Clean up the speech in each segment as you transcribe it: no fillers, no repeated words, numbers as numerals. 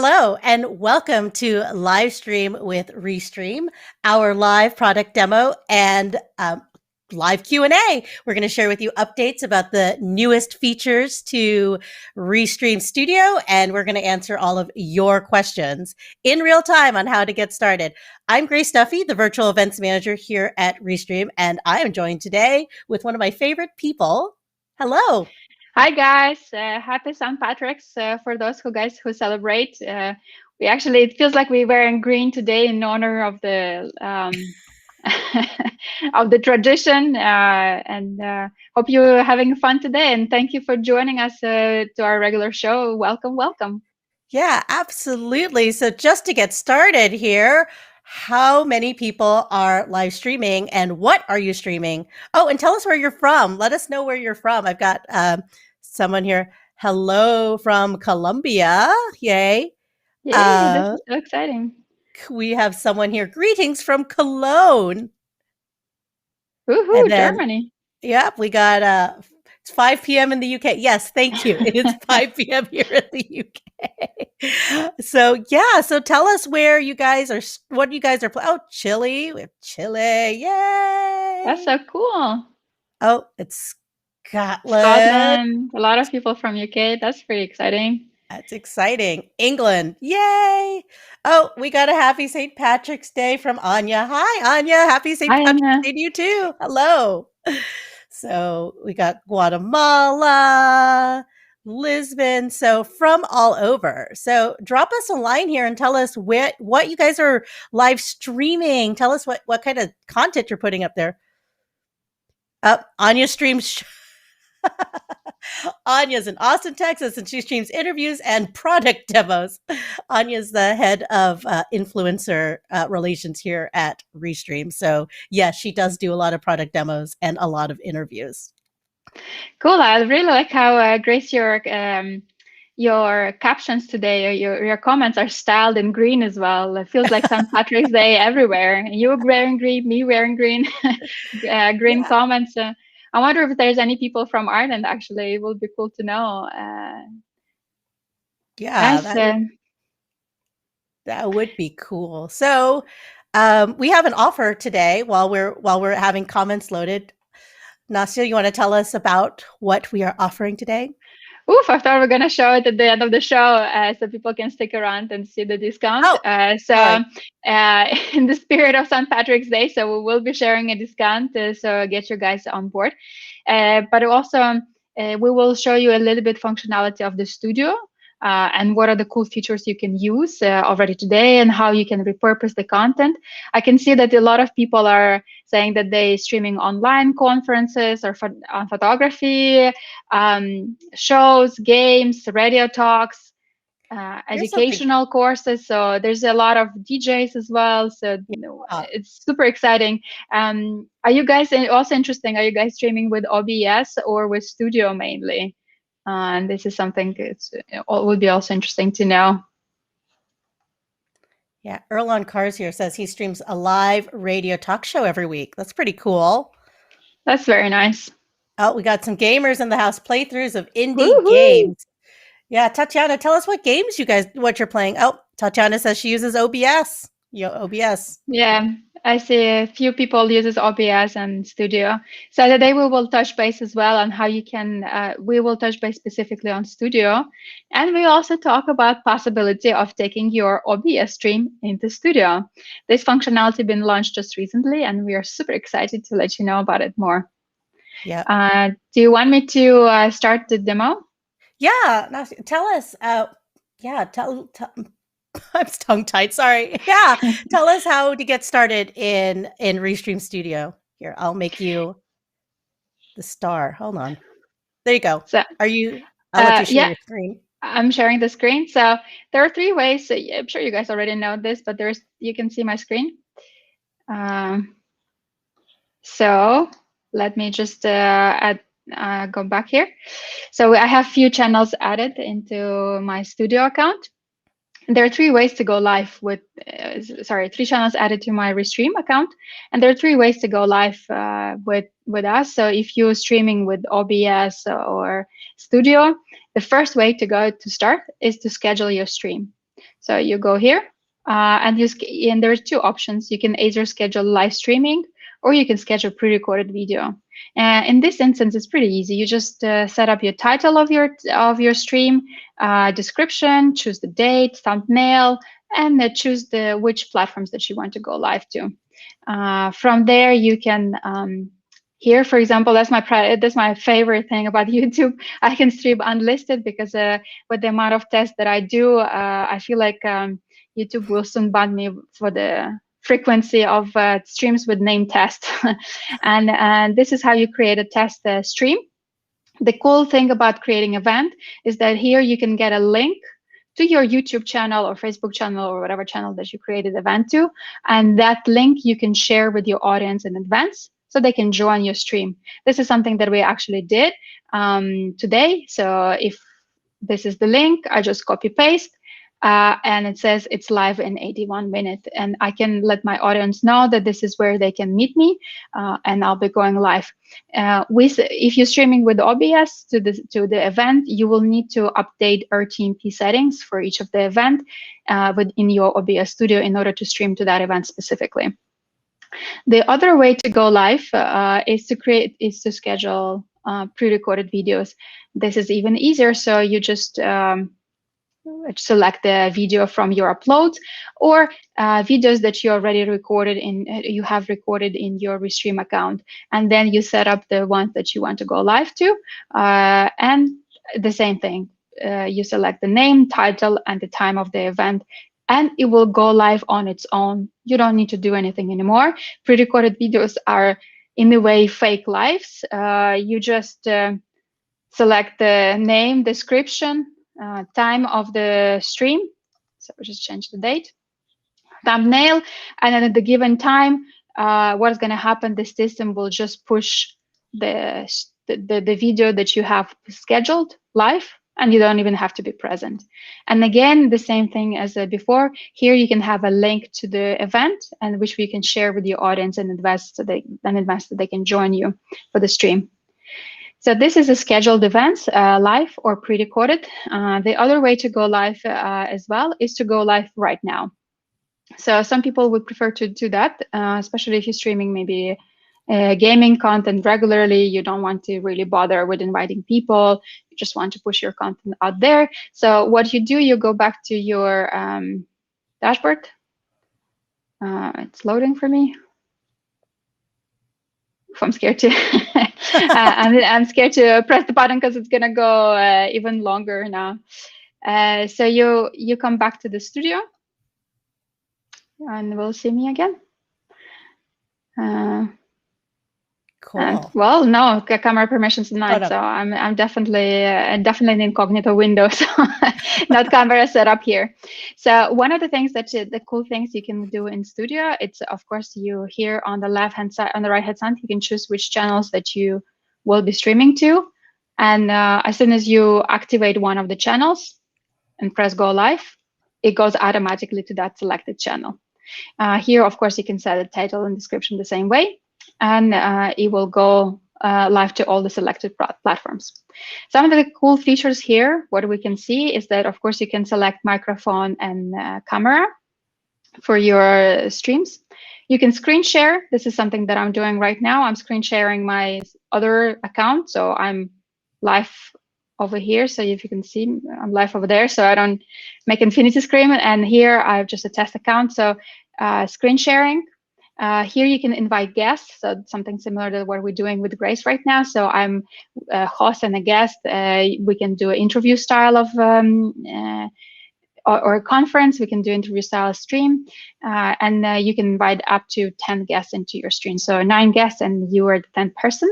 Hello, and welcome to Live Stream with Restream, our live product demo and live Q&A. We're going to share with you updates about the newest features to Restream Studio, and we're going to answer all of your questions in real time on how to get started. I'm Grace Duffy, the Virtual Events Manager here at Restream, and I am joined today with one of my favorite people. Hello. Hi guys, happy St.Patrick for those who celebrate. It feels like we're wearing green today in honor of the of the tradition, and hope you're having fun today. And thank you for joining us to our regular show. Welcome, welcome. Yeah, absolutely. So just to get started here, how many people are live streaming and what are you streaming? Oh, and tell us where you're from. Let us know where you're from. I've got someone here. Hello from Colombia. Yay. Yay, this is so exciting. We have someone here. Greetings from Cologne. And Woohoo, then, Germany. yep, we got it's 5 p.m. in the UK. Yes, thank you. It is 5 p.m. here in the UK. So tell us where you guys are, what you guys are playing. Oh, Chile. We have Chile. Yay. That's so cool. Oh, it's Scotland. Scotland, a lot of people from UK. That's pretty exciting. That's exciting. England. Yay. Oh, we got a happy St. Patrick's Day from Anya. Hi, Anya. Happy St. Hi, Patrick's Anna. Day to you too. Hello. So we got Guatemala, Lisbon. So from all over. So drop us a line here and tell us what you guys are live streaming. Tell us what kind of content you're putting up there. Anya streams. Anya's in Austin, Texas, and she streams interviews and product demos. Anya's the head of influencer relations here at Restream. So, yes, she does do a lot of product demos and a lot of interviews. Cool. I really like how Grace, your captions today, your comments are styled in green as well. It feels like St. Patrick's Day everywhere. You wearing green, me wearing green, green Yeah. comments. I wonder if there's any people from Ireland. Actually, it will be cool to know. Yeah, Nice. that would be cool. So, we have an offer today while we're having comments loaded. Nastia, you want to tell us about what we are offering today? Oof, I thought we are going to show it at the end of the show so people can stick around and see the discount. Oh, sorry. In the spirit of St. Patrick's Day, so we will be sharing a discount, so get you guys on board. But also, we will show you a little bit functionality of the studio and what are the cool features you can use already today and how you can repurpose the content. I can see that a lot of people are saying that they streaming online conferences or on photography, shows, games, radio talks, educational courses. So there's a lot of DJs as well. So it's super exciting. Are you guys also interesting? Are you guys streaming with OBS or with Studio mainly? And this is something it would be also interesting to know. Yeah, Earl on Cars here says he streams a live radio talk show every week. That's pretty cool. That's very nice. Oh, we got some gamers in the house, playthroughs of indie games. Yeah, Tatiana, tell us what games what you're playing. Oh, Tatiana says she uses OBS. OBS. Yeah, I see a few people uses OBS and Studio. So today we will touch base as well on how you can, we will touch base specifically on Studio. And we also talk about possibility of taking your OBS stream into Studio. This functionality been launched just recently, and we are super excited to let you know about it more. Yeah. Do you want me to start the demo? Yeah, tell us. Tell I'm tongue-tied. Sorry. Yeah, tell us how to get started in Restream Studio. Here, I'll make you the star. Hold on. There you go. So, I'll let you share your screen. I'm sharing the screen. So there are three ways. So I'm sure you guys already know this, but you can see my screen. So let me just go back here. So I have few channels added into my Studio account. There are three ways to go live with, three channels added to my Restream account. And there are three ways to go live with us. So if you're streaming with OBS or Studio, the first way to start is to schedule your stream. So you go here, and there's two options. You can either schedule live streaming, or you can schedule pre-recorded video. In this instance, it's pretty easy. You just set up your title of your stream, description, choose the date, thumbnail, and choose which platforms that you want to go live to. From there, you can here, for example, that's my favorite thing about YouTube. I can stream unlisted because with the amount of tests that I do, I feel like YouTube will soon ban me for the frequency of streams with name test. And this is how you create a test stream. The cool thing about creating event is that here you can get a link to your YouTube channel or Facebook channel or whatever channel that you created event to. And that link you can share with your audience in advance so they can join your stream. This is something that we actually did today. So if this is the link, I just copy paste. And it says it's live in 81 minutes, and I can let my audience know that this is where they can meet me, and I'll be going live. If you're streaming with OBS to the event, you will need to update RTMP settings for each of the event within your OBS studio in order to stream to that event specifically. The other way to go live is to schedule pre-recorded videos. This is even easier. So you just select the video from your uploads, or videos that you already you have recorded in your Restream account, and then you set up the ones that you want to go live to, and the same thing. You select the name, title, and the time of the event, and it will go live on its own. You don't need to do anything anymore. Pre-recorded videos are, in a way, fake lives. You just select the name, description, time of the stream. So we just change the date, thumbnail, and then at the given time, what's going to happen? The system will just push the video that you have scheduled live, and you don't even have to be present. And again, the same thing as before. Here you can have a link to the event, and which we can share with your audience in advance, so they can join you for the stream. So this is a scheduled event, live or pre-recorded. The other way to go live as well is to go live right now. So some people would prefer to do that, especially if you're streaming maybe gaming content regularly. You don't want to really bother with inviting people. You just want to push your content out there. So what you do, you go back to your dashboard. It's loading for me. I'm scared to I'm scared to press the button because it's gonna go even longer now. So you come back to the studio, and we'll see me again. Cool. Well, no camera permissions denied, so I'm definitely in incognito window, so not camera set up here. So one of the things the cool things you can do in Studio, it's of course you here on the left hand side, on the right hand side, you can choose which channels that you will be streaming to, and as soon as you activate one of the channels and press go live, it goes automatically to that selected channel. Here, of course, you can set a title and description the same way, and it will go live to all the selected platforms. Some of the cool features here, what we can see is that, of course, you can select microphone and camera for your streams. You can screen share. This is something that I'm doing right now. I'm screen sharing my other account, so I'm live over here. So if you can see, I'm live over there, so I don't make infinity screen. And here I have just a test account, so screen sharing. Here you can invite guests, so something similar to what we're doing with Grace right now. So I'm a host and a guest. We can do an interview style of or a conference. We can do interview style stream, and you can invite up to 10 guests into your stream. So 9 guests, and you are the 10th person.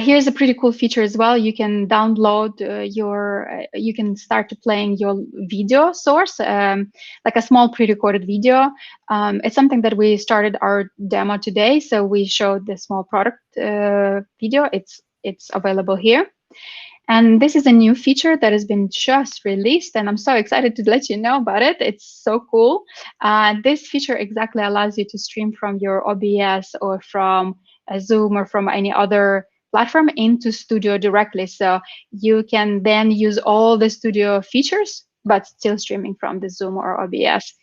Here's a pretty cool feature as well. You can download you can start playing your video source, like a small pre-recorded video. It's something that we started our demo today. So we showed the small product video. It's available here. And this is a new feature that has been just released, and I'm so excited to let you know about it. It's so cool. This feature exactly allows you to stream from your OBS or from a Zoom or from any other platform into Studio directly. So you can then use all the Studio features but still streaming from the Zoom or OBS.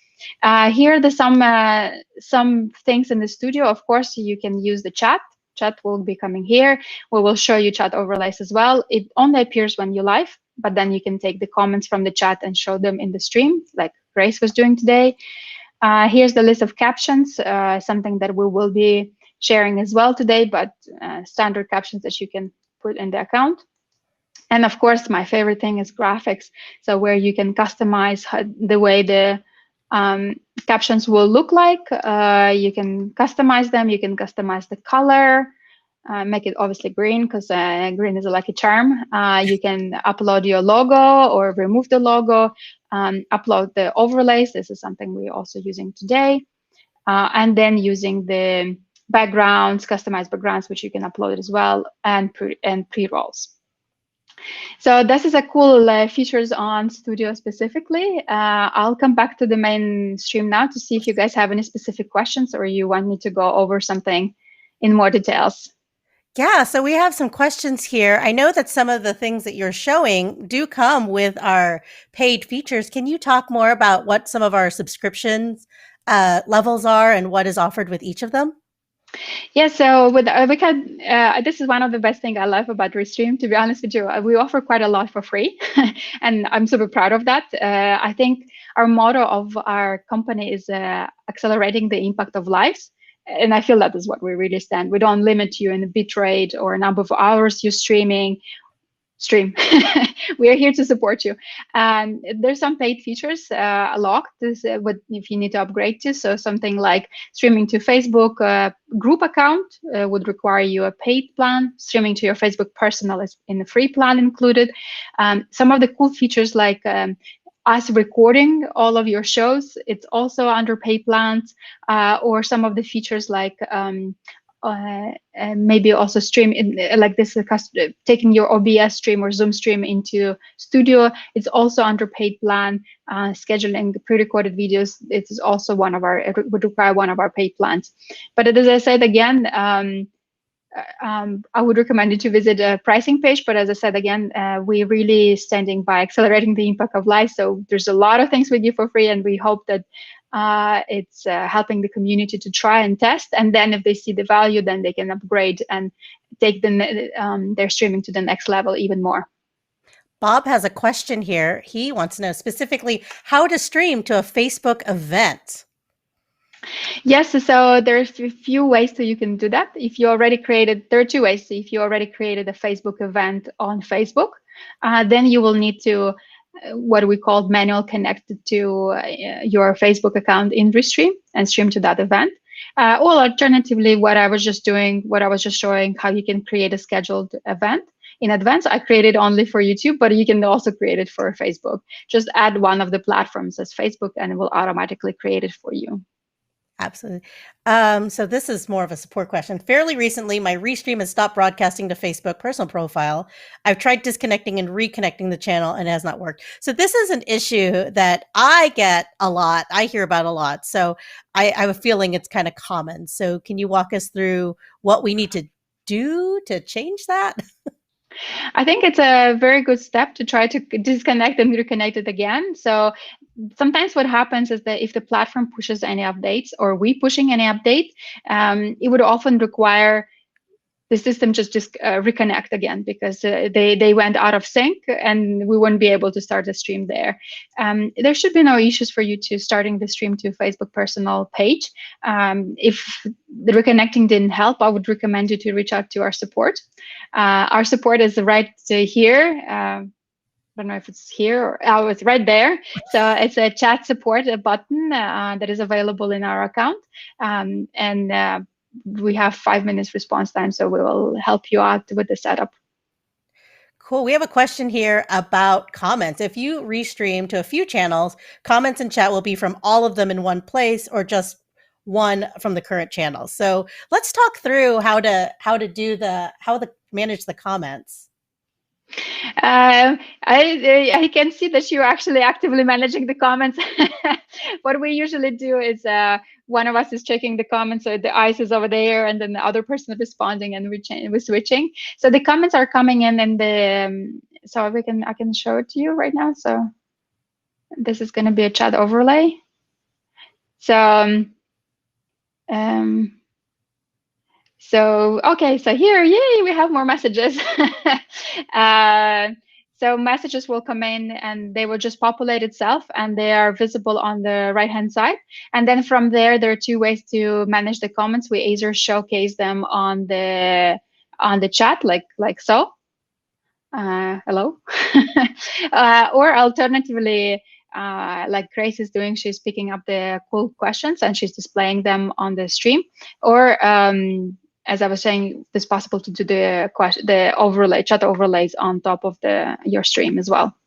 Here are some things in the studio. Of course, you can use the chat. Chat will be coming here. We will show you chat overlays as well. It only appears when you live, but then you can take the comments from the chat and show them in the stream, like Grace was doing today. Here's the list of captions, something that we will be sharing as well today, but standard captions that you can put in the account. And of course, my favorite thing is graphics. So where you can customize the way the captions will look like. You can customize them. You can customize the color, make it obviously green because green is a lucky charm. You can upload your logo or remove the logo, upload the overlays. This is something we're also using today. And then using the backgrounds, customized backgrounds, which you can upload as well, and pre-rolls. So this is a cool features on Studio specifically. I'll come back to the main stream now to see if you guys have any specific questions or you want me to go over something in more details. Yeah, so we have some questions here. I know that some of the things that you're showing do come with our paid features. Can you talk more about what some of our subscriptions levels are and what is offered with each of them? Yeah, so with this is one of the best things I love about Restream. To be honest with you, we offer quite a lot for free, and I'm super proud of that. I think our motto of our company is accelerating the impact of lives, and I feel that is what we really stand. We don't limit you in the bit rate or number of hours you're streaming. We are here to support you. And there's some paid features locked if you need to upgrade to. So something like streaming to Facebook group account would require you a paid plan. Streaming to your Facebook personal is in the free plan included. Some of the cool features like us recording all of your shows, it's also under paid plans, or some of the features like maybe also stream like this, taking your OBS stream or Zoom stream into Studio. It's also under paid plan. Scheduling the pre-recorded videos, it is also it would require one of our paid plans. But as I said again, I would recommend you to visit a pricing page. But as I said again, we're really standing by accelerating the impact of life. So there's a lot of things we give for free, and we hope that it's helping the community to try and test. And then if they see the value, then they can upgrade and take their streaming to the next level even more. Bob has a question here. He wants to know specifically how to stream to a Facebook event. Yes, so there's a few ways that you can do that. If you already created, there are two ways. If you already created a Facebook event on Facebook, then you will need to what we call manual connected to your Facebook account in Restream and stream to that event. Or alternatively, what I was just showing how you can create a scheduled event in advance. I created only for YouTube, but you can also create it for Facebook. Just add one of the platforms as Facebook and it will automatically create it for you. Absolutely. So this is more of a support question. Fairly recently, my Restream has stopped broadcasting to Facebook personal profile. I've tried disconnecting and reconnecting the channel and it has not worked. So this is an issue that I get a lot. I hear about a lot. So I have a feeling it's kind of common. So can you walk us through what we need to do to change that? I think it's a very good step to try to disconnect and reconnect it again. So sometimes what happens is that if the platform pushes any updates or we pushing any update, it would often require the system just reconnect again because they went out of sync and we wouldn't be able to start the stream there. There should be no issues for you to starting the stream to Facebook personal page. If the reconnecting didn't help, I would recommend you to reach out to our support. Our support is right here. I don't know if it's here or it's right there. So it's a chat support button that is available in our account. We have 5 minutes response time, so we will help you out with the setup. Cool. We have a question here about comments. If you restream to a few channels, comments and chat will be from all of them in one place or just one from the current channel. So let's talk through how to manage the comments. I can see that you're actually actively managing the comments. What we usually do is one of us is checking the comments, so the eyes is over there, and then the other person is responding, and we're switching. So the comments are coming in, and I can show it to you right now. So This is going to be a chat overlay. So, okay, so here, yay, we have more messages. So messages will come in and they will just populate itself, and they are visible on the right-hand side. And then from there are two ways to manage the comments. We either showcase them on the chat, like so. Hello. Or alternatively, like Grace is doing, she's picking up the cool questions and she's displaying them on the stream. Or as I was saying, it's possible to do the overlay, chat overlays on top of your stream as well.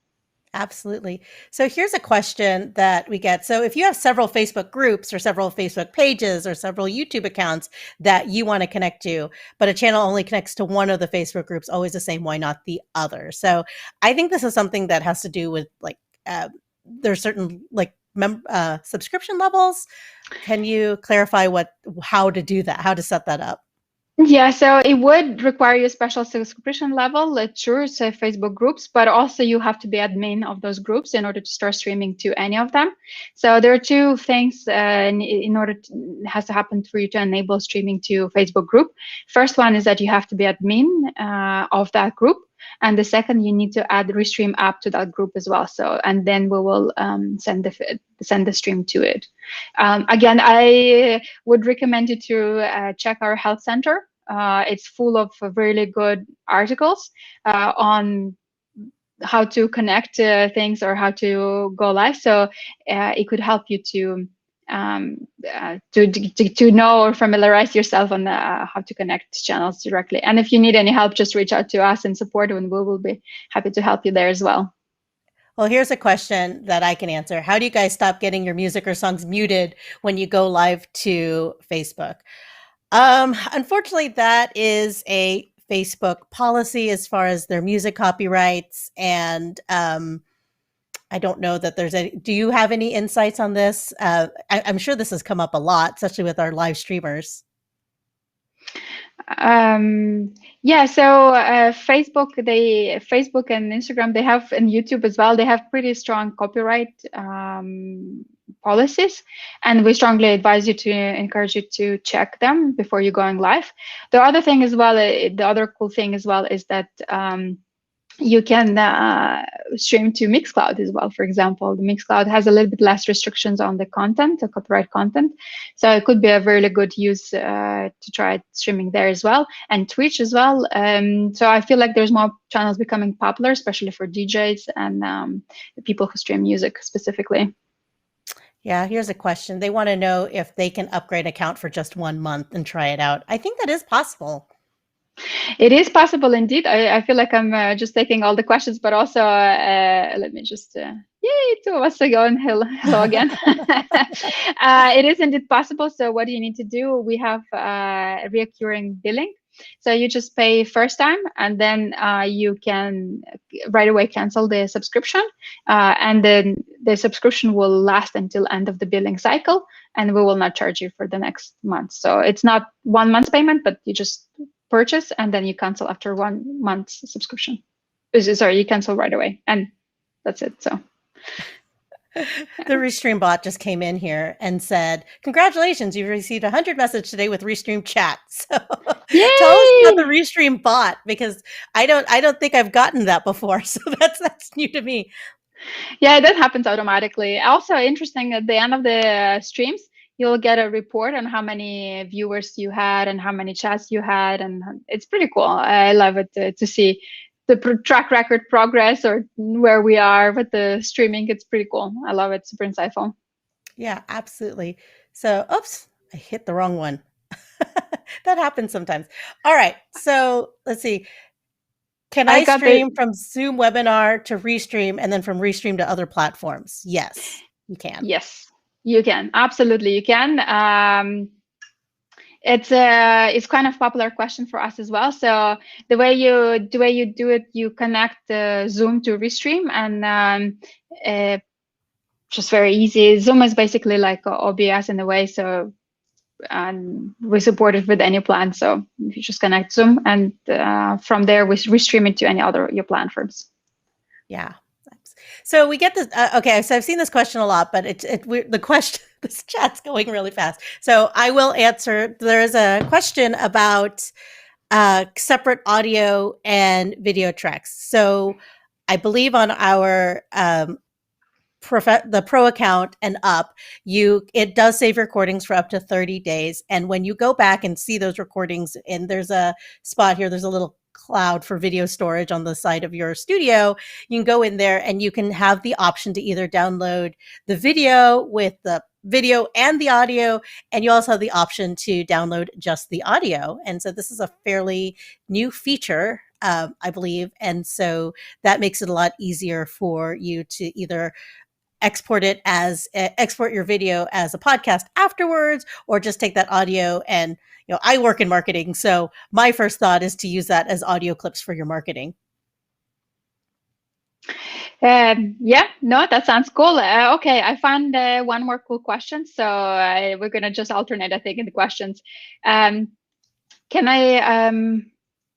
Absolutely. So here's a question that we get. So if you have several Facebook groups or several Facebook pages or several YouTube accounts that you want to connect to, but a channel only connects to one of the Facebook groups, always the same, why not the other? So I think this is something that has to do with like, there's certain like subscription levels. Can you clarify how to do that, how to set that up? Yeah, so it would require you a special subscription level, sure, so Facebook groups, but also you have to be admin of those groups in order to start streaming to any of them. So there are two things in order it has to happen for you to enable streaming to Facebook group. First one is that you have to be admin of that group. And the second, you need to add the Restream app to that group as well. So, and then we will send the stream to it. Again, I would recommend you to check our help center. It's full of really good articles on how to connect things or how to go live. So it could help you to know or familiarize yourself on how to connect channels directly. And if you need any help, just reach out to us in support, and we will be happy to help you there as well. Well, here's a question that I can answer. How do you guys stop getting your music or songs muted when you go live to Facebook? Unfortunately, that is a Facebook policy as far as their music copyrights. And I don't know that there's any. Do you have any insights on this? I'm sure this has come up a lot, especially with our live streamers. Yeah, so Facebook and Instagram, they have, and YouTube as well, they have pretty strong copyright policies, and we strongly encourage you to check them before you're going live. The other thing as well, the other cool thing as well is that you can stream to Mixcloud as well. For example, the Mixcloud has a little bit less restrictions on the content, the copyright content. So it could be a really good use to try streaming there as well, and Twitch as well. So I feel like there's more channels becoming popular, especially for DJs and the people who stream music specifically. Yeah, here's a question. They want to know if they can upgrade an account for just 1 month and try it out. I think that is possible. It is possible indeed. I feel like I'm just taking all the questions, but also let me just, yay, 2 of us ago, and hello again. It is indeed possible. So what do you need to do? We have reoccurring billing. So you just pay first time, and then you can right away cancel the subscription, and then the subscription will last until end of the billing cycle, and we will not charge you for the next month. So it's not 1 month's payment, but you just purchase and then you cancel after 1 month's subscription. Sorry, you cancel right away, and that's it. So the Restream bot just came in here and said, "Congratulations, you've received 100 messages today with Restream chat." So yay! Tell us about the Restream bot, because I don't think I've gotten that before. So that's new to me. Yeah, that happens automatically. Also interesting, at the end of the streams, you'll get a report on how many viewers you had and how many chats you had, and it's pretty cool. I love it to see the track record progress or where we are with the streaming. It's pretty cool. I love it. Super insightful. Yeah, absolutely. So, oops, I hit the wrong one. That happens sometimes. All right. So let's see. Can I stream from Zoom webinar to Restream and then from Restream to other platforms? Yes, you can. Yes, you can. Absolutely, you can. It's kind of popular question for us as well. So the way you do it, you connect Zoom to Restream, and just very easy. Zoom is basically like OBS in a way, so and we support it with any plan. So you just connect Zoom, and from there we stream it to any other your platforms. Yeah. So we get this. Okay, so I've seen this question a lot, but the question, this chat's going really fast. So I will answer. There is a question about separate audio and video tracks. So I believe on our the pro account and up, it does save recordings for up to 30 days. And when you go back and see those recordings, and there's a spot here, there's a little cloud for video storage on the side of your studio. You can go in there and you can have the option to either download the video with the video and the audio, and you also have the option to download just the audio. And so this is a fairly new feature, I believe, and so that makes it a lot easier for you to either export your video as a podcast afterwards, or just take that audio. And I work in marketing, so my first thought is to use that as audio clips for your marketing. Yeah, no, that sounds cool. Okay, I found one more cool question. So we're going to just alternate, I think, in the questions. Can I,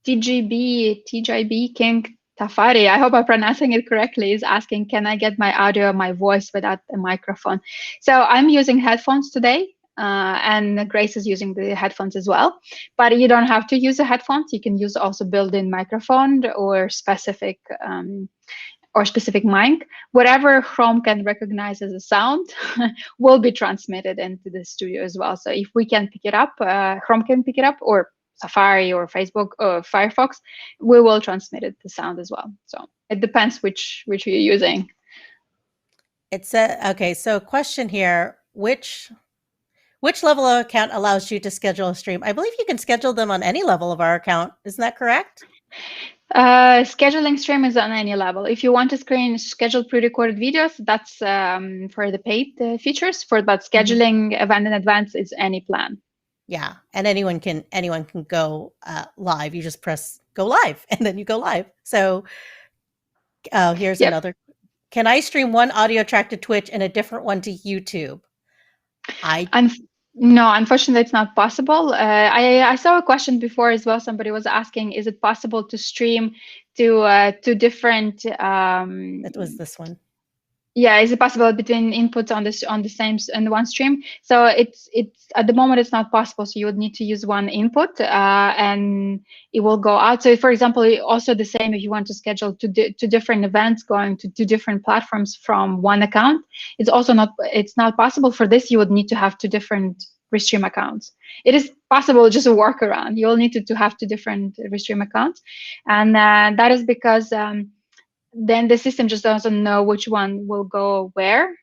TJB King Tafari, I hope I'm pronouncing it correctly, is asking, can I get my audio, my voice without a microphone? So I'm using headphones today. And Grace is using the headphones as well, but you don't have to use the headphones. You can use also built-in microphone or specific mic. Whatever Chrome can recognize as a sound will be transmitted into the studio as well. So if we can pick it up, Chrome can pick it up, or Safari or Facebook or Firefox, we will transmit it the sound as well. So it depends which you're using. It's okay. So question here, which level of account allows you to schedule a stream? I believe you can schedule them on any level of our account. Isn't that correct? Scheduling stream is on any level. If you want to schedule pre-recorded videos, that's for the paid features. But scheduling event in advance is any plan. Yeah, and anyone can go live. You just press go live, and then you go live. So here's another. Can I stream one audio track to Twitch and a different one to YouTube? No, unfortunately, it's not possible. I saw a question before as well. Somebody was asking, is it possible to stream to different? It was this one. Yeah, is it possible between inputs on the same and one stream? So it's at the moment it's not possible. So you would need to use one input, and it will go out. So for example, also the same if you want to schedule two different events going to two different platforms from one account, it's not possible. For this, you would need to have two different Restream accounts. It is possible, just a workaround. You'll need to have two different Restream accounts, and that is because. Then the system just doesn't know which one will go where.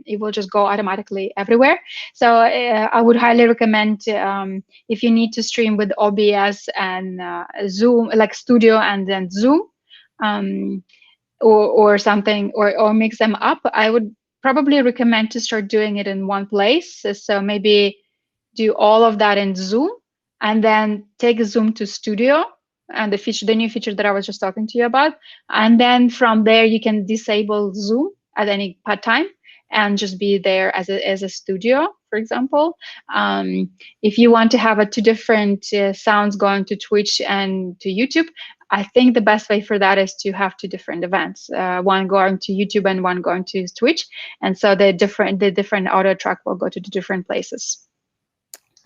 It will just go automatically everywhere. So I would highly recommend if you need to stream with OBS and Zoom, like Studio and then Zoom, or something, or mix them up, I would probably recommend to start doing it in one place. So maybe do all of that in Zoom, and then take Zoom to Studio, and the new feature that I was just talking to you about. And then from there, you can disable Zoom at any time and just be there as a studio, for example. If you want to have two different sounds going to Twitch and to YouTube, I think the best way for that is to have two different events, one going to YouTube and one going to Twitch. And so the different audio track will go to the different places.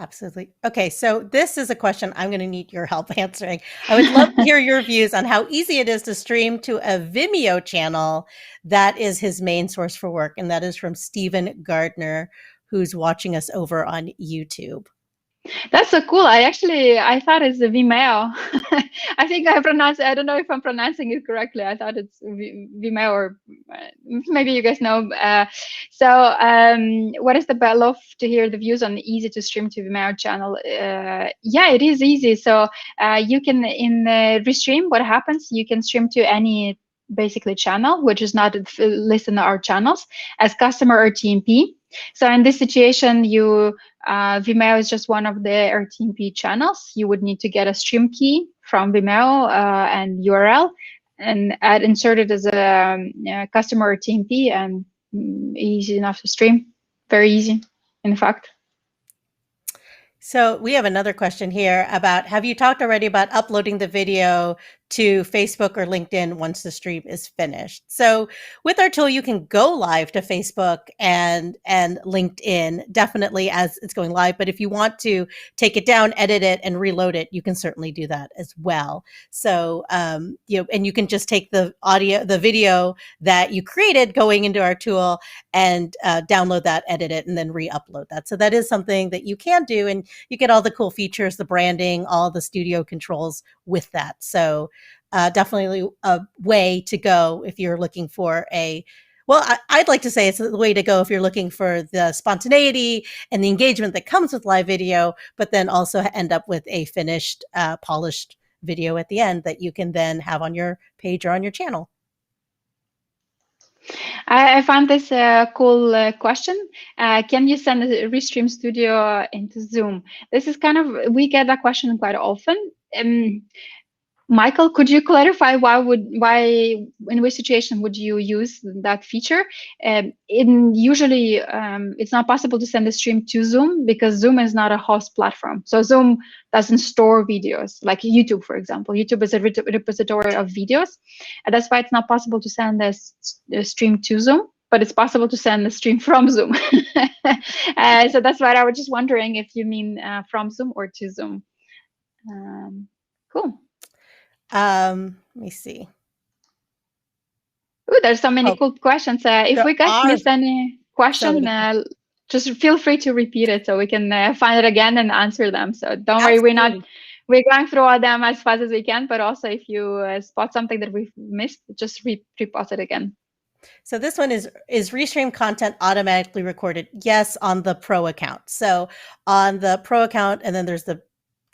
Absolutely. Okay, so this is a question I'm going to need your help answering. I would love to hear your views on how easy it is to stream to a Vimeo channel that is his main source for work, and that is from Stephen Gardner, who's watching us over on YouTube. That's so cool. I thought it's a Vimeo. I think I don't know if I'm pronouncing it correctly. I thought it's Vimeo, or maybe you guys know. What is the best? Love to hear the views on easy to stream to Vimeo channel. Yeah, it is easy. So you can, in Restream, what happens, you can stream to any basically channel, which is not listed in our channels, as customer or TMP. So in this situation, Vimeo is just one of the RTMP channels. You would need to get a stream key from Vimeo and URL, and insert it as a customer or TMP, and easy enough to stream. Very easy, in fact. So we have another question here about, have you talked already about uploading the video to Facebook or LinkedIn once the stream is finished. So with our tool, you can go live to Facebook and LinkedIn definitely as it's going live. But if you want to take it down, edit it, and reload it, you can certainly do that as well. So and you can just take the video that you created going into our tool and download that, edit it, and then re-upload that. So that is something that you can do, and you get all the cool features, the branding, all the studio controls with that. So definitely a way to go if you're looking for I'd like to say it's the way to go if you're looking for the spontaneity and the engagement that comes with live video, but then also end up with a finished, polished video at the end that you can then have on your page or on your channel. I found this a cool question. Can you send a Restream Studio into Zoom? This is we get that question quite often. Michael, could you clarify why in which situation would you use that feature? Usually it's not possible to send a stream to Zoom because Zoom is not a host platform. So Zoom doesn't store videos like YouTube, for example. YouTube is a repository of videos, and that's why it's not possible to send a stream to Zoom, but it's possible to send a stream from Zoom. So that's why I was just wondering if you mean from Zoom or to Zoom. Cool. Let me see. Ooh, there's so many cool questions. If we guys missed any question, just feel free to repeat it so we can find it again and answer them. So don't worry, we're going through all them as fast as we can, but also if you spot something that we've missed, just repost it again. So this one is Restream content automatically recorded? Yes, on the Pro account. So on the Pro account, and then there's the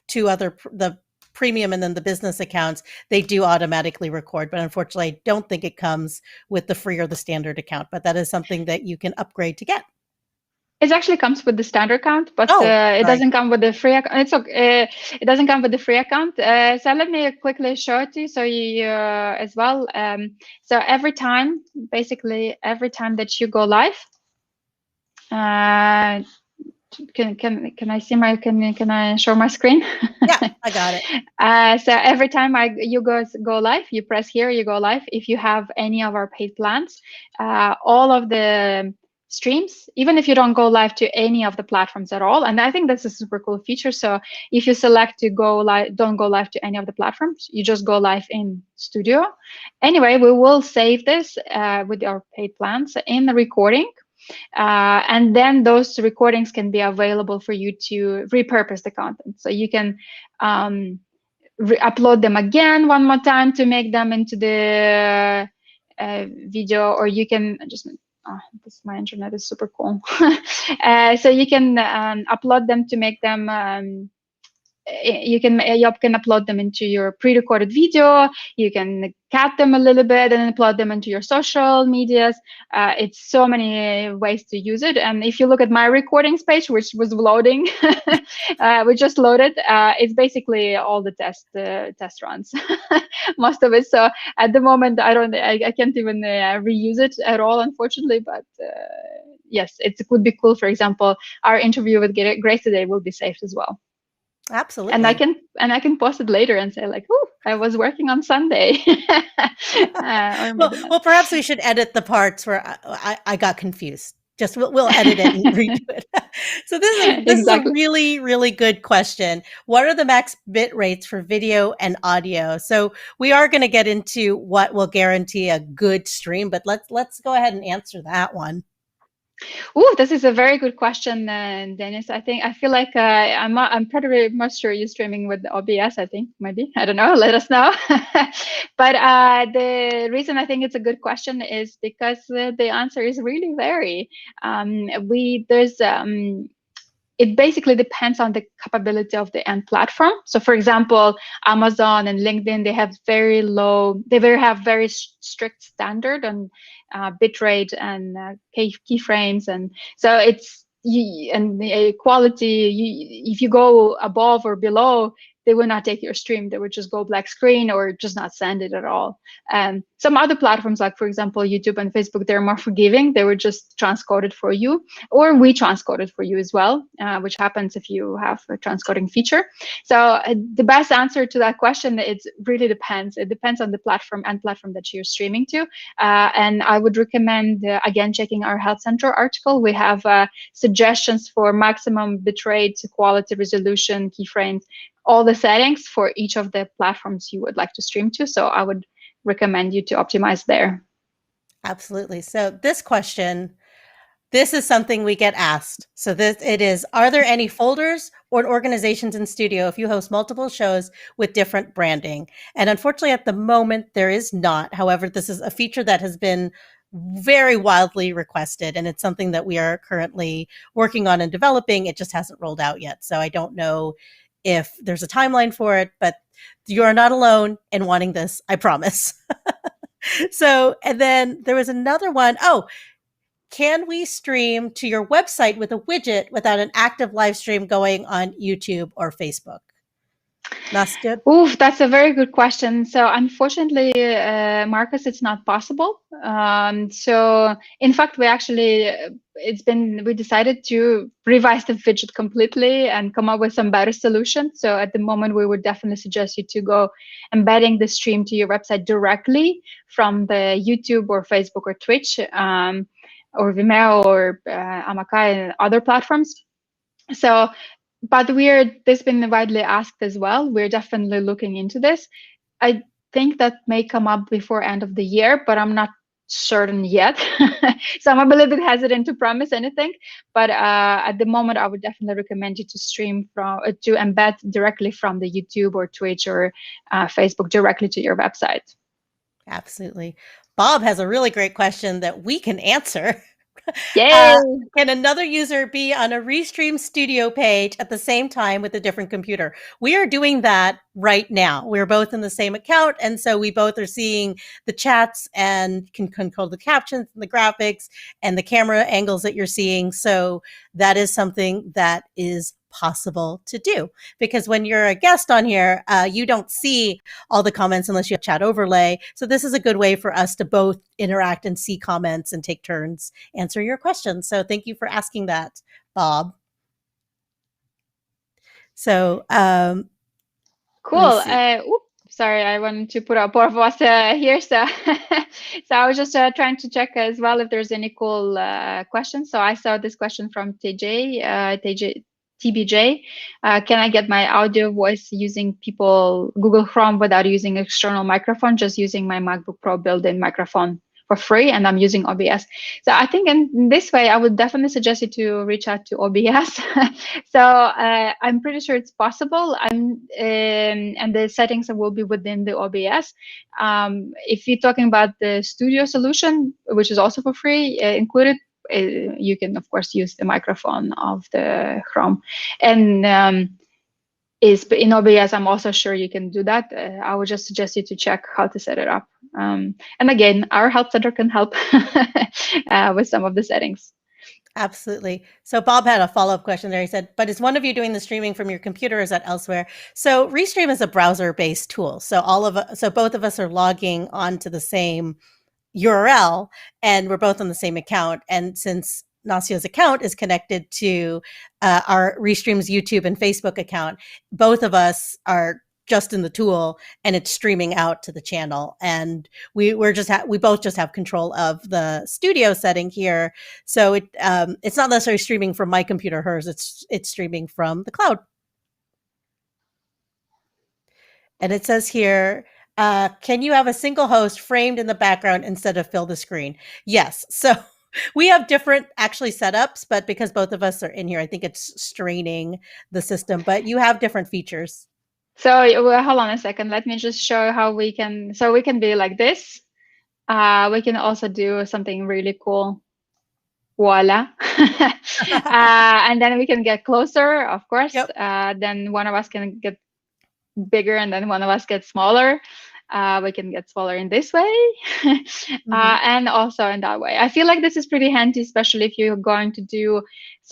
two other, the premium and then the business accounts, they do automatically record, but unfortunately I don't think it comes with the free or the standard account, but that is something that you can upgrade to get. It actually comes with the standard account, but it doesn't come with the free account. It's okay. It doesn't come with the free account. So let me quickly show it to you, so you as well. So basically every time that you go live, can I see my can I show my screen? Yeah, I got it. So every time you go live, you press here, you go live. If you have any of our paid plans, all of the streams, even if you don't go live to any of the platforms at all, and I think that's a super cool feature. So if you select to go live, don't go live to any of the platforms, you just go live in Studio. Anyway, we will save this with our paid plans in the recording. And then those recordings can be available for you to repurpose the content. So you can upload them again one more time to make them into the video, or you can just, my internet is super cool. So you can upload them to make them, you can upload them into your pre-recorded video. You can cut them a little bit and upload them into your social medias. It's so many ways to use it. And if you look at my recordings page, which was loading, we just loaded, it's basically all the test runs, most of it. So at the moment, I can't even reuse it at all, unfortunately. But yes, it would be cool. For example, our interview with Grace today will be saved as well. Absolutely. And I can post it later and say like, "Oh, I was working on Sunday." Well, perhaps we should edit the parts where I got confused. Just we'll edit it and redo it. So this is a really, really good question. What are the max bit rates for video and audio? So we are going to get into what will guarantee a good stream, but let's go ahead and answer that one. Oh, this is a very good question, Dennis. I feel like I'm pretty much sure you're streaming with OBS. I think maybe, I don't know. Let us know. But the reason I think it's a good question is because the answer is really vary. It basically depends on the capability of the end platform. So for example, Amazon and LinkedIn, they have very strict standard on bitrate and keyframes. And so it's, and the quality, if you go above or below, they would not take your stream. They would just go black screen or just not send it at all. Some other platforms, like for example YouTube and Facebook, they're more forgiving. They would just transcode it for you, or we transcode it for you as well, which happens if you have a transcoding feature. So the best answer to that question, it really depends. It depends on the platform that you're streaming to. And I would recommend, again, checking our Health Center article. We have suggestions for maximum bitrate, quality, resolution, keyframes, all the settings for each of the platforms you would like to stream to. So I would recommend you to optimize there. Absolutely. So this question, this is something we get asked. So it is, are there any folders or organizations in Studio if you host multiple shows with different branding? And unfortunately, at the moment, there is not. However, this is a feature that has been very wildly requested, and it's something that we are currently working on and developing. It just hasn't rolled out yet. So I don't know if there's a timeline for it, but you are not alone in wanting this, I promise. So, and then there was another one. Oh, can we stream to your website with a widget without an active live stream going on YouTube or Facebook? Nastya? Oof, that's a very good question. So unfortunately, Marcus, it's not possible. So in fact, we decided to revise the widget completely and come up with some better solutions. So at the moment, we would definitely suggest you to go embedding the stream to your website directly from the YouTube or Facebook or Twitch, or Vimeo or Amakai and other platforms. So, but this has been widely asked as well. We're definitely looking into this. I think that may come up before end of the year, but I'm not certain yet. So I'm a little bit hesitant to promise anything. But at the moment, I would definitely recommend you to stream to embed directly from the YouTube or Twitch or Facebook directly to your website. Absolutely. Bob has a really great question that we can answer. Yay! Can another user be on a Restream Studio page at the same time with a different computer? We are doing that right now. We're both in the same account, and so we both are seeing the chats and can control the captions and the graphics and the camera angles that you're seeing. So that is something that is possible to do, because when you're a guest on here, you don't see all the comments unless you have chat overlay. So this is a good way for us to both interact and see comments and take turns answering your questions. So thank you for asking that, Bob. So cool. Sorry, I wanted to put up both of us here. So, so I was just trying to check as well if there's any cool questions. So I saw this question from TBJ. Can I get my audio voice using Google Chrome without using external microphone, just using my MacBook Pro built-in microphone for free, and I'm using OBS. So I think in this way, I would definitely suggest you to reach out to OBS. So I'm pretty sure it's possible, and the settings will be within the OBS. If you're talking about the Studio solution, which is also for free, included, you can of course use the microphone of the Chrome, and in OBS, I'm also sure you can do that. I would just suggest you to check how to set it up. And again, our help center can help with some of the settings. Absolutely. So Bob had a follow-up question there. He said, but is one of you doing the streaming from your computer, or is that elsewhere? So Restream is a browser-based tool. So both of us are logging onto the same URL, and we're both on the same account. And since Nastya's account is connected to our Restream's YouTube and Facebook account, both of us are just in the tool, and it's streaming out to the channel. And we both just have control of the studio setting here. So it's not necessarily streaming from my computer, hers. It's streaming from the cloud. And it says here, can you have a single host framed in the background instead of fill the screen? Yes. So we have different actually setups, but because both of us are in here, I think it's straining the system, but you have different features. So hold on a second. Let me just show how we can be like this. We can also do something really cool. Voila. And then we can get closer, of course. Yep. Then one of us can get bigger, and then one of us gets smaller. We can get smaller in this way, and also in that way. I feel like this is pretty handy, especially if you're going to do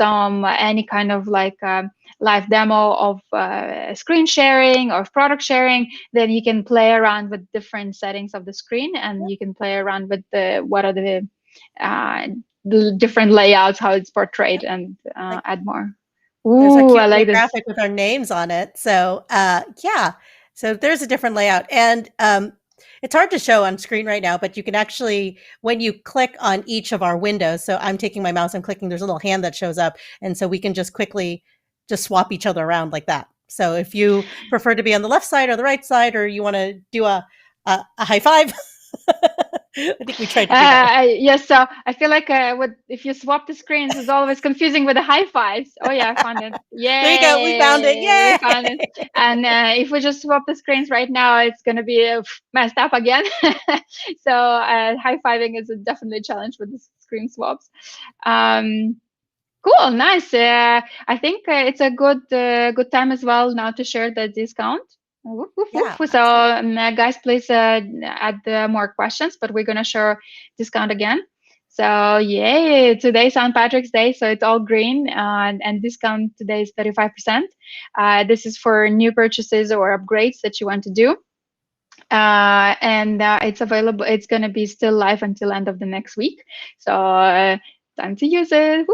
any kind of like live demo of screen sharing or product sharing, then you can play around with different settings of the screen, and you can play around with what are the different layouts, how it's portrayed, and Like add more. there's a Ooh, I cute little like this. graphic with our names on it. So, yeah. So there's a different layout. And it's hard to show on screen right now, but you can actually, when you click on each of our windows, so I'm taking my mouse, I'm clicking, there's a little hand that shows up. And so we can just quickly just swap each other around like that. So if you prefer to be on the left side or the right side, or you want to do a high five, I think we tried to do that one. Yes, so I feel like if you swap the screens, it's always confusing with the high fives. Oh yeah, I found it. There you go. We found it. Yay, we found it. Yay. And if we just swap the screens right now, it's gonna be messed up again. So high fiving is definitely a challenge with the screen swaps. Um, cool, nice. I think it's a good time as well now to share the discount. Woof, woof, Yeah, woof. So, absolutely. guys, please add more questions, but we're gonna share discount again. So, yay! Today's St. Patrick's Day, so it's all green, and discount today is 35%. This is for new purchases or upgrades that you want to do, and it's available. It's gonna be still live until end of the next week. So. Time to use it.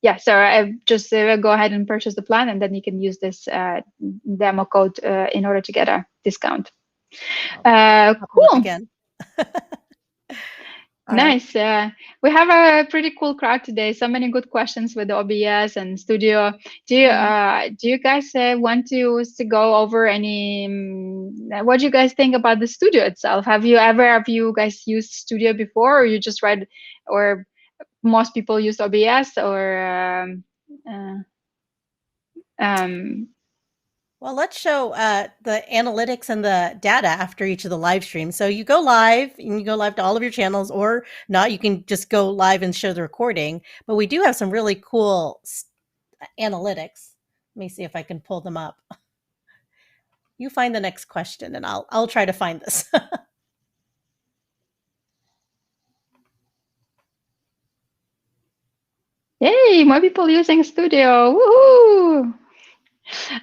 Yeah, so I just go ahead and purchase the plan, and then you can use this demo code in order to get a discount. I'll pop it up Cool. again. All right. Nice. We have a pretty cool crowd today. So many good questions with OBS and Studio. Do you guys want to go over any? What do you guys think about the Studio itself? Have you guys used Studio before, or you just read, or most people use OBS, or Well, let's show the analytics and the data after each of the live streams. So you go live and you go live to all of your channels, or not, you can just go live and show the recording. But we do have some really cool analytics. Let me see if I can pull them up. You find the next question and I'll try to find this. yay, more people using Studio. Woohoo!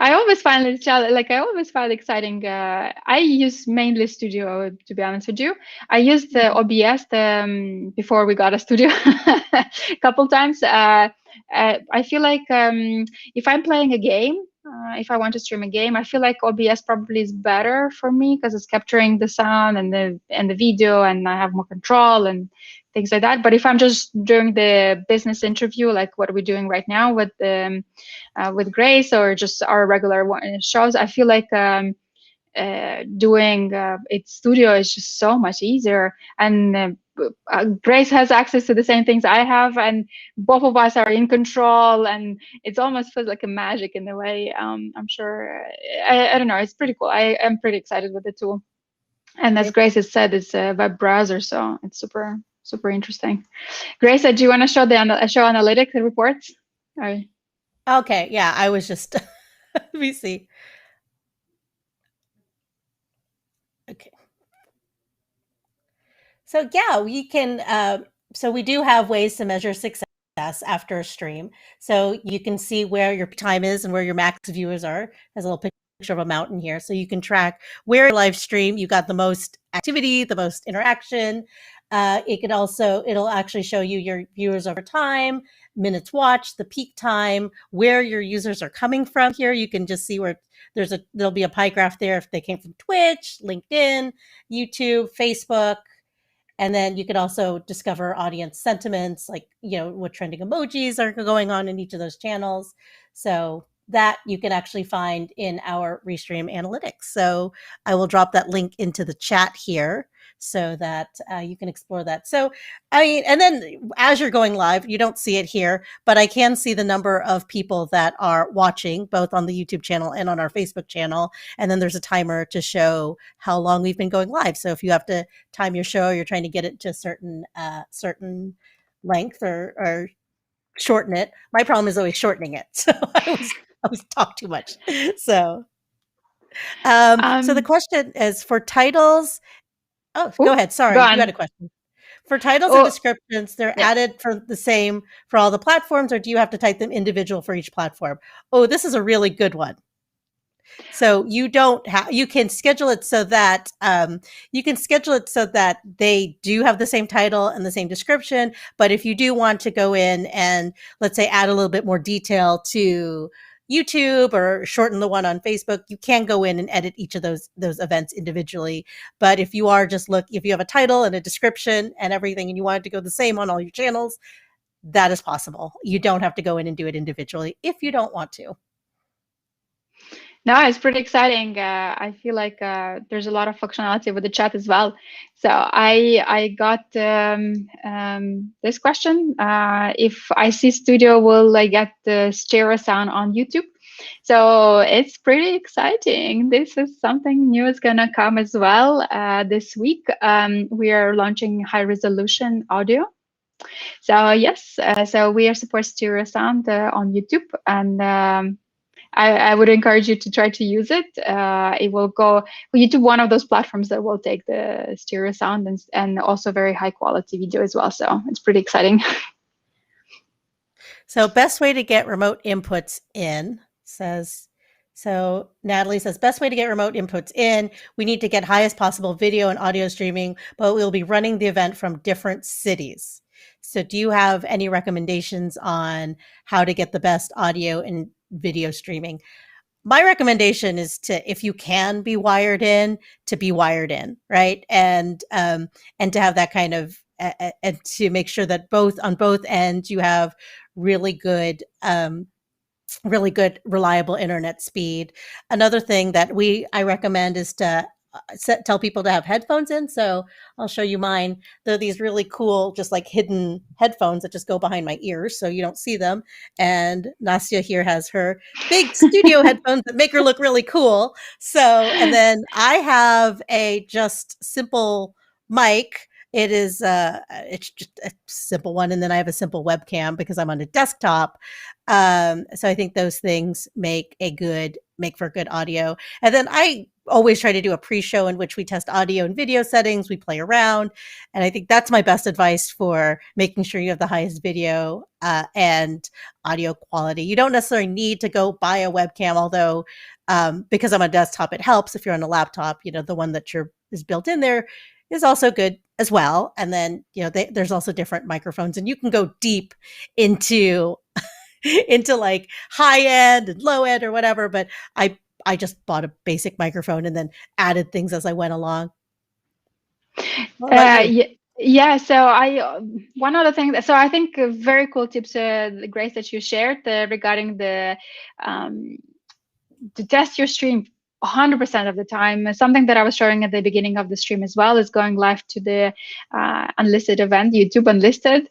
I always find it challenge. Like I always find it exciting. I use mainly Studio, to be honest with you. I used OBS before we got a Studio a couple times. I feel like if I'm playing a game, if I want to stream a game, I feel like OBS probably is better for me because it's capturing the sound and the video, and I have more control and things like that. But if I'm just doing the business interview, like what we're doing right now with Grace, or just our regular shows, I feel like doing it Studio is just so much easier. And Grace has access to the same things I have, and both of us are in control, and it's almost feels like a magic in a way. I'm sure. I don't know. It's pretty cool. I am pretty excited with the tool. And as Grace has said, it's a web browser, so it's super interesting. Grace, do you want to show the show analytics and reports? Okay, yeah, I was just let me see. Okay. So yeah, we can so we do have ways to measure success after a stream. So you can see where your time is and where your max viewers are. There's a little picture of a mountain here. So you can track where live stream you got the most activity, the most interaction. It'll actually show you your viewers over time, minutes watched, the peak time, where your users are coming from. Here you can just see where there'll be a pie graph there if they came from Twitch, LinkedIn, YouTube, Facebook. And then you could also discover audience sentiments, like, what trending emojis are going on in each of those channels. So that you can actually find in our Restream analytics. So I will drop that link into the chat here so that you can explore that. So, and then as you're going live, you don't see it here, but I can see the number of people that are watching both on the YouTube channel and on our Facebook channel. And then there's a timer to show how long we've been going live. So if you have to time your show, you're trying to get it to a certain length or shorten it. My problem is always shortening it. So I always talk too much. So so the question is for titles. Oh, go ahead. Sorry, you had a question. For titles and Oh, descriptions, they're yeah. added for the same for all the platforms, or do you have to type them individual for each platform? Oh, this is a really good one. So you don't have you can schedule it so that they do have the same title and the same description. But if you do want to go in and let's say add a little bit more detail to YouTube or shorten the one on Facebook, you can go in and edit each of those events individually. But if you are just if you have a title and a description and everything and you want it to go the same on all your channels, that is possible. You don't have to go in and do it individually if you don't want to. No, it's pretty exciting. I feel like there's a lot of functionality with the chat as well. So I got this question: if IC Studio will get the stereo sound on YouTube? So it's pretty exciting. This is something new is gonna come as well this week. We are launching high resolution audio. So yes, so we are support stereo sound on YouTube, and I would encourage you to try to use it. It will go YouTube, one of those platforms that will take the stereo sound and also very high quality video as well. So it's pretty exciting. So best way to get remote inputs in says, so Natalie says, best way to get remote inputs in, we need to get highest possible video and audio streaming, but we'll be running the event from different cities. So do you have any recommendations on how to get the best audio and video streaming? My recommendation is to, if you can be wired in, to be wired in, right? And to have that kind of, and to make sure that on both ends you have really good really good reliable internet speed. Another thing that I recommend is to tell people to have headphones in. So I'll show you mine. They're these really cool, just like hidden headphones that just go behind my ears so you don't see them. And Nastia here has her big studio headphones that make her look really cool. So, and then I have a just simple mic. It's just a simple one. And then I have a simple webcam because I'm on a desktop. So I think those things make for good audio. And then I always try to do a pre-show in which we test audio and video settings, we play around. And I think that's my best advice for making sure you have the highest video and audio quality. You don't necessarily need to go buy a webcam, although because I'm on a desktop, it helps. If you're on a laptop, the one that is built in there is also good as well. And then, there's also different microphones, and you can go deep into like high end and low end or whatever. But I just bought a basic microphone and then added things as I went along. What about you? Yeah, so one other thing so I think very cool tips, Grace, that you shared regarding the to test your stream 100% of the time. Something that I was showing at the beginning of the stream as well is going live to the unlisted event, YouTube Unlisted.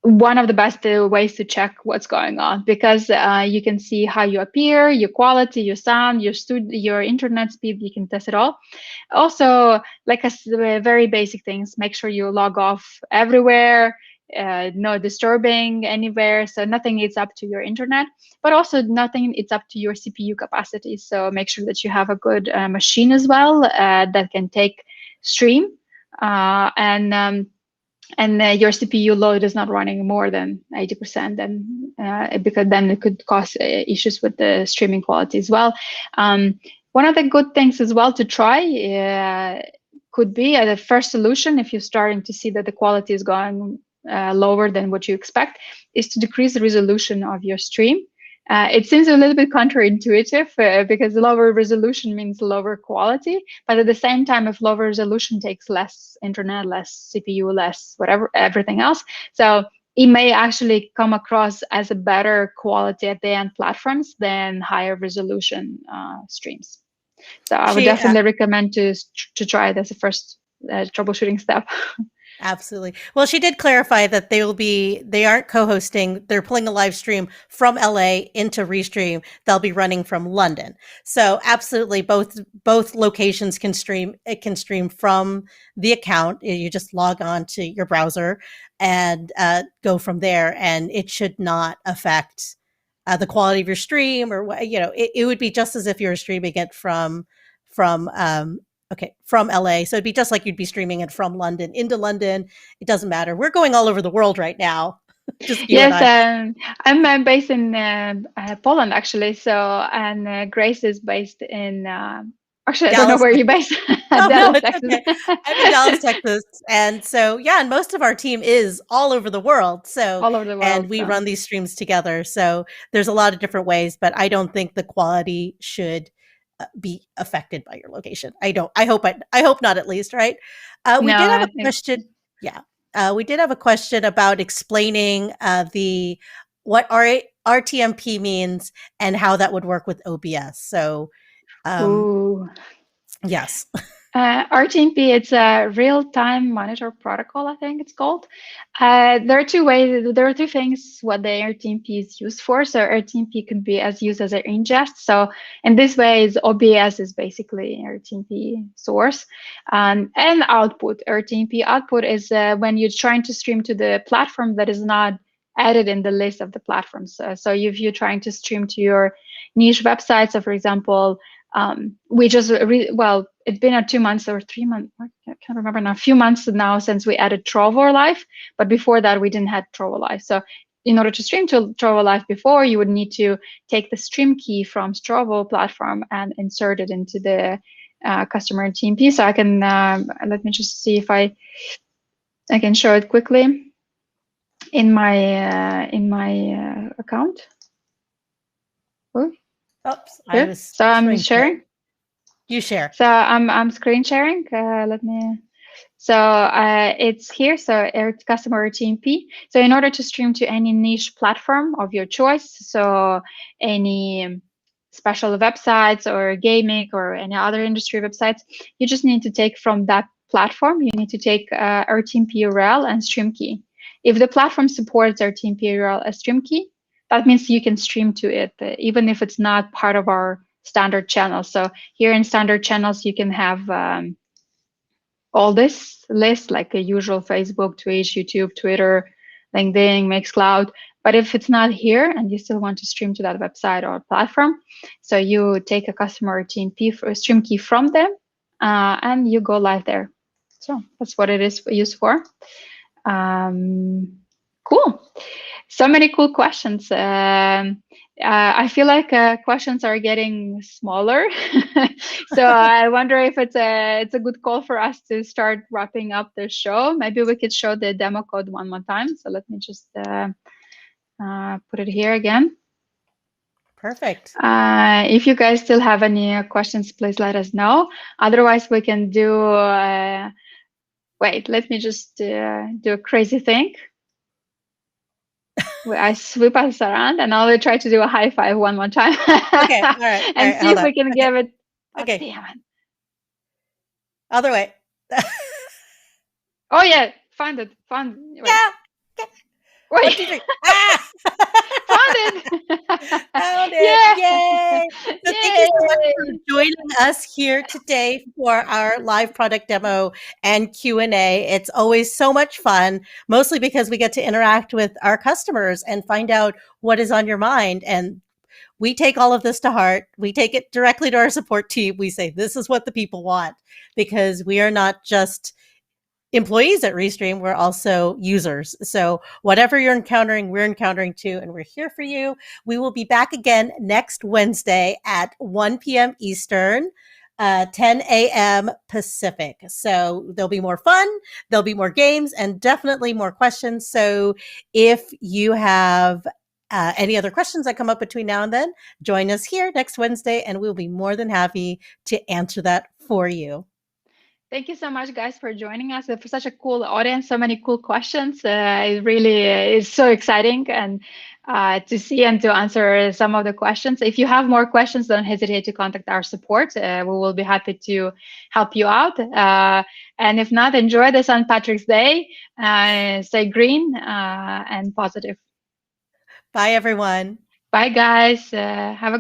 One of the best ways to check what's going on, because you can see how you appear, your quality, your sound, your internet speed. You can test it all. Also, like very basic things, make sure you log off everywhere, no disturbing anywhere, so nothing is up to your internet, but also nothing is up to your CPU capacity. So make sure that you have a good machine as well that can take stream, and your CPU load is not running more than 80%, then because then it could cause issues with the streaming quality as well. One of the good things as well to try could be the first solution, if you're starting to see that the quality is going lower than what you expect, is to decrease the resolution of your stream. It seems a little bit counterintuitive because lower resolution means lower quality, but at the same time, if lower resolution takes less internet, less CPU, less whatever, everything else, so it may actually come across as a better quality at the end platforms than higher resolution streams. So I would definitely recommend to try it as a first troubleshooting step. Absolutely. Well, she did clarify that they aren't co-hosting. They're pulling a live stream from LA into Restream. They'll be running from London. So absolutely both locations can stream. It can stream from the account. You just log on to your browser and go from there, and it should not affect the quality of your stream, or it would be just as if you were streaming it from Okay, from LA. So it'd be just like you'd be streaming it from London into London. It doesn't matter. We're going all over the world right now. Just you and Yes, I. I'm based in Poland actually. So, and Grace is based in, actually, I don't know Dallas, where you're Texas. based. Oh, no, Dallas, it's Texas. okay. I'm in Dallas, Texas. And so, yeah, and most of our team is all over the world. So, All over the and world. we So, run these streams together. So there's a lot of different ways, but I don't think the quality should be affected by your location. I hope not at least, right? We no, did have I a think. question. Yeah. We did have a question about explaining what RTMP means and how that would work with OBS. So, um, Ooh. yes. RTMP, it's a real-time monitor protocol, I think it's called. There are two ways, there are two things what the RTMP is used for. So RTMP can be as used as an ingest. So in this way, OBS is basically RTMP source. And output. RTMP output is when you're trying to stream to the platform that is not added in the list of the platforms. So if you're trying to stream to your niche website, so for example, we just well, it's been 2 months or 3 months, I can't remember now, a few months now since we added Trovo Live, but before that we didn't have Trovo Live. So in order to stream to Trovo Live before, you would need to take the stream key from Trovo platform and insert it into the customer TMP. So I can let me just see if I can show it quickly in my account. Oh, Oops, I here. was So I'm screen sharing. sharing. You share. So I'm screen sharing. Let me. So it's here. So customer TMP. So in order to stream to any niche platform of your choice, so any special websites or gaming or any other industry websites, you just need to take from that platform. You need to take RTMP URL and stream key. If the platform supports RTMP URL as stream key, that means you can stream to it, even if it's not part of our standard channel. So here in standard channels, you can have all this list, like a usual Facebook, Twitch, YouTube, Twitter, LinkedIn, Mixcloud. But if it's not here and you still want to stream to that website or platform, so you take a customer TMP for a stream key from them and you go live there. So that's what it is used for. Cool. So many cool questions. I feel like questions are getting smaller. So I wonder if it's a good call for us to start wrapping up the show. Maybe we could show the demo code one more time. So let me just put it here again. Perfect. If you guys still have any questions, please let us know. Otherwise, we can do. Wait, let me just do a crazy thing. I sweep us around and I'll try to do a high five one more time. Okay. All right. And see if we can give it. Oh, Okay. damn it. Other way. Oh, yeah. Found it. Found. Wait. Yeah. Wait. 1, 2, 3. Ah! Found it. Found it. Yeah. Yay. So thank you so much for joining us here today for our live product demo and Q&A. It's always so much fun, mostly because we get to interact with our customers and find out what is on your mind. And we take all of this to heart. We take it directly to our support team. We say, this is what the people want, because we are not just employees at Restream, we're also users. So whatever you're encountering, we're encountering too, and we're here for you. We will be back again next Wednesday at 1 p.m. Eastern, 10 a.m. Pacific. So there'll be more fun, there'll be more games, and definitely more questions. So if you have any other questions that come up between now and then, join us here next Wednesday, and we'll be more than happy to answer that for you. Thank you so much, guys, for joining us. For such a cool audience, so many cool questions. It really is so exciting and to see and to answer some of the questions. If you have more questions, don't hesitate to contact our support. We will be happy to help you out. And if not, enjoy the St. Patrick's Day. Stay green and positive. Bye, everyone. Bye, guys. Have a